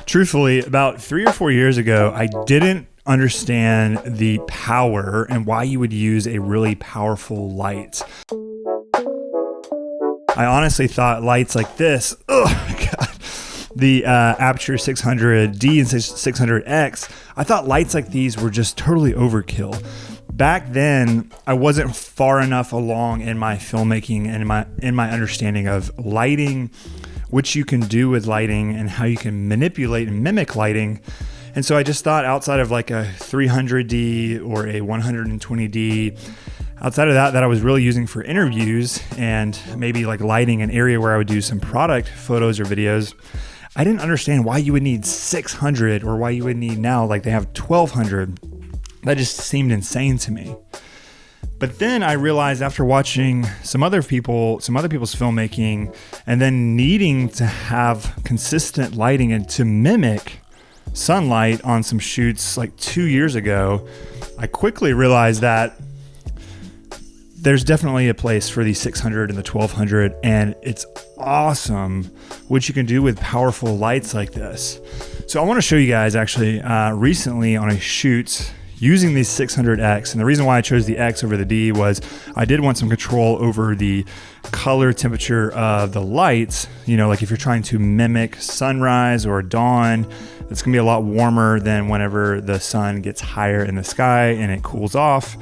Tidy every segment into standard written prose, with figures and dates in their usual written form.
Truthfully, about 3 or 4 years ago, I didn't understand the power and why you would use a really powerful light. I honestly thought lights like this, the Aputure 600D and 600X, I thought lights like these were just totally overkill. Back then, I wasn't far enough along in my filmmaking and in my understanding of lighting, what you can do with lighting and how you can manipulate and mimic lighting. And so I just thought outside of like a 300D or a 120D, outside of that I was really using for interviews and maybe like lighting an area where I would do some product photos or videos, I didn't understand why you would need 600 or why you would need now like they have 1200. That just seemed insane to me. But then I realized after watching some other people's filmmaking and then needing to have consistent lighting and to mimic sunlight on some shoots like 2 years ago, I quickly realized that there's definitely a place for the 600 and the 1200, and it's awesome what you can do with powerful lights like this. So I want to show you guys actually recently on a shoot using these 600X, and the reason why I chose the X over the D was I did want some control over the color temperature of the lights. You know, like if you're trying to mimic sunrise or dawn, it's gonna be a lot warmer than whenever the sun gets higher in the sky and it cools off.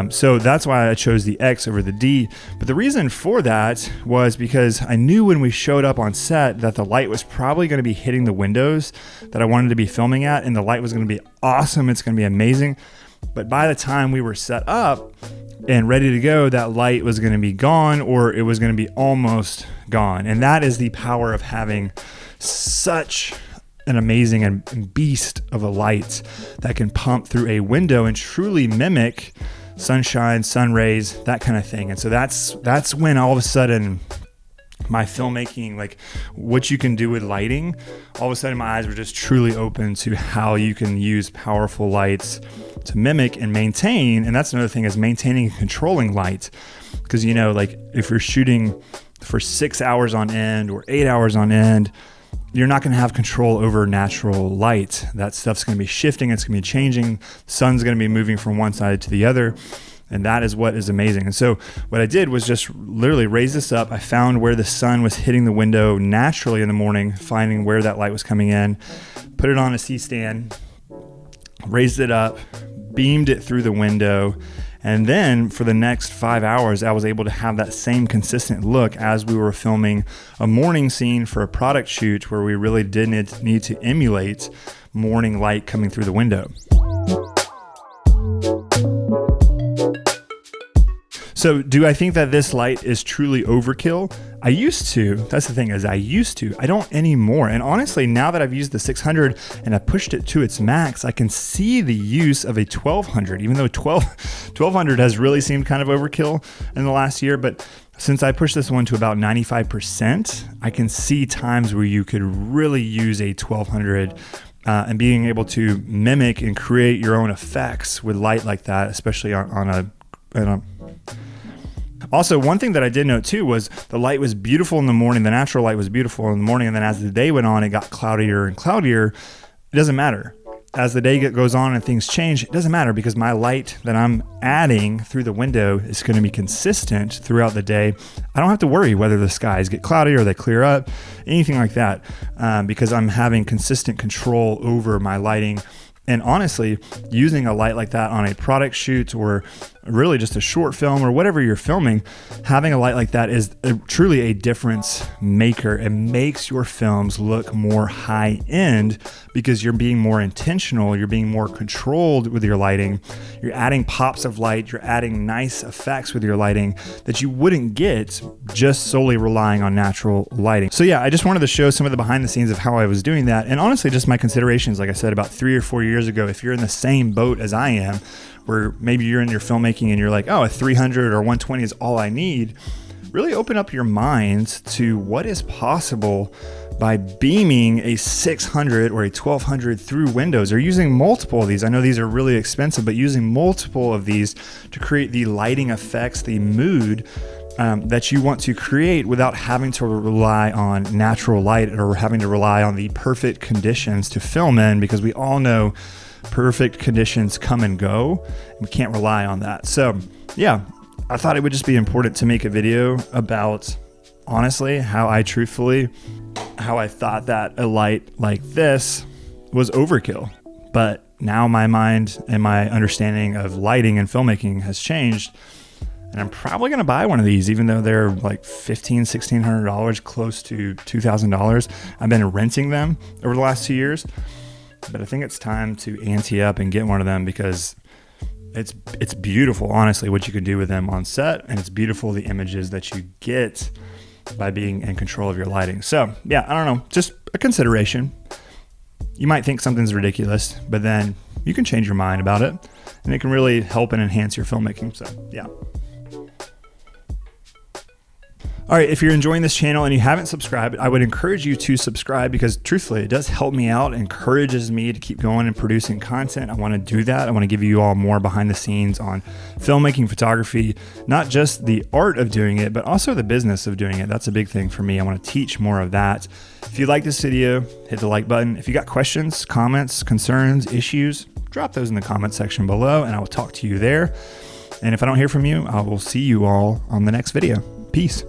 So that's why I chose the X over the D. But the reason for that was because I knew when we showed up on set that the light was probably going to be hitting the windows that I wanted to be filming at, and the light was going to be awesome. It's going to be amazing. But by the time we were set up and ready to go, that light was going to be gone, or it was going to be almost gone. And that is the power of having such an amazing and beast of a light that can pump through a window and truly mimic sunshine, sun rays, that kind of thing. And so that's when all of a sudden my filmmaking, like what you can do with lighting, all of a sudden my eyes were just truly open to how you can use powerful lights to mimic and maintain. And that's another thing, is maintaining and controlling light. Because, you know, like if you're shooting for 6 hours on end or 8 hours on end, you're not going to have control over natural light. That stuff's going to be shifting. It's going to be changing. The sun's going to be moving from one side to the other. And that is what is amazing. And so what I did was just literally raise this up. I found where the sun was hitting the window naturally in the morning, finding where that light was coming in, put it on a C-stand, raised it up, beamed it through the window. And then for the next 5 hours, I was able to have that same consistent look as we were filming a morning scene for a product shoot where we really did need to emulate morning light coming through the window. So do I think that this light is truly overkill? I used to. That's the thing, is I used to. I don't anymore. And honestly, now that I've used the 600 and I pushed it to its max, I can see the use of a 1200, even though 1200 has really seemed kind of overkill in the last year. But since I pushed this one to about 95%, I can see times where you could really use a 1200 and being able to mimic and create your own effects with light like that, especially on a Also, one thing that I did note too was the light was beautiful in the morning. The natural light was beautiful in the morning. And then as the day went on, it got cloudier and cloudier. It doesn't matter. As the day goes on and things change, it doesn't matter, because my light that I'm adding through the window is going to be consistent throughout the day. I don't have to worry whether the skies get cloudy or they clear up, anything like that, because I'm having consistent control over my lighting. And honestly, using a light like that on a product shoot or really just a short film or whatever you're filming, having a light like that is truly a difference maker. It makes your films look more high end because you're being more intentional, you're being more controlled with your lighting. You're adding pops of light, you're adding nice effects with your lighting that you wouldn't get just solely relying on natural lighting. So yeah, I just wanted to show some of the behind the scenes of how I was doing that. And honestly, just my considerations, like I said, about 3 or 4 years ago, if you're in the same boat as I am, where maybe you're in your filmmaking and you're like, oh, a 300 or 120 is all I need, really open up your minds to what is possible by beaming a 600 or a 1200 through windows, or using multiple of these. I know these are really expensive, but using multiple of these to create the lighting effects, the mood that you want to create without having to rely on natural light or having to rely on the perfect conditions to film in, because we all know perfect conditions come and go. We can't rely on that. So yeah, I thought it would just be important to make a video about, honestly, how I thought that a light like this was overkill. But now my mind and my understanding of lighting and filmmaking has changed. And I'm probably going to buy one of these, even though they're like $1,500, $1,600, close to $2,000. I've been renting them over the last 2 years, but I think it's time to ante up and get one of them, because it's beautiful, honestly, what you can do with them on set. And it's beautiful, the images that you get by being in control of your lighting. So yeah, I don't know, just a consideration. You might think something's ridiculous, but then you can change your mind about it, and it can really help and enhance your filmmaking. So yeah. All right, if you're enjoying this channel and you haven't subscribed, I would encourage you to subscribe, because truthfully, it does help me out, encourages me to keep going and producing content. I want to do that. I want to give you all more behind the scenes on filmmaking, photography, not just the art of doing it, but also the business of doing it. That's a big thing for me. I want to teach more of that. If you like this video, hit the like button. If you got questions, comments, concerns, issues, drop those in the comment section below, and I will talk to you there. And if I don't hear from you, I will see you all on the next video. Peace.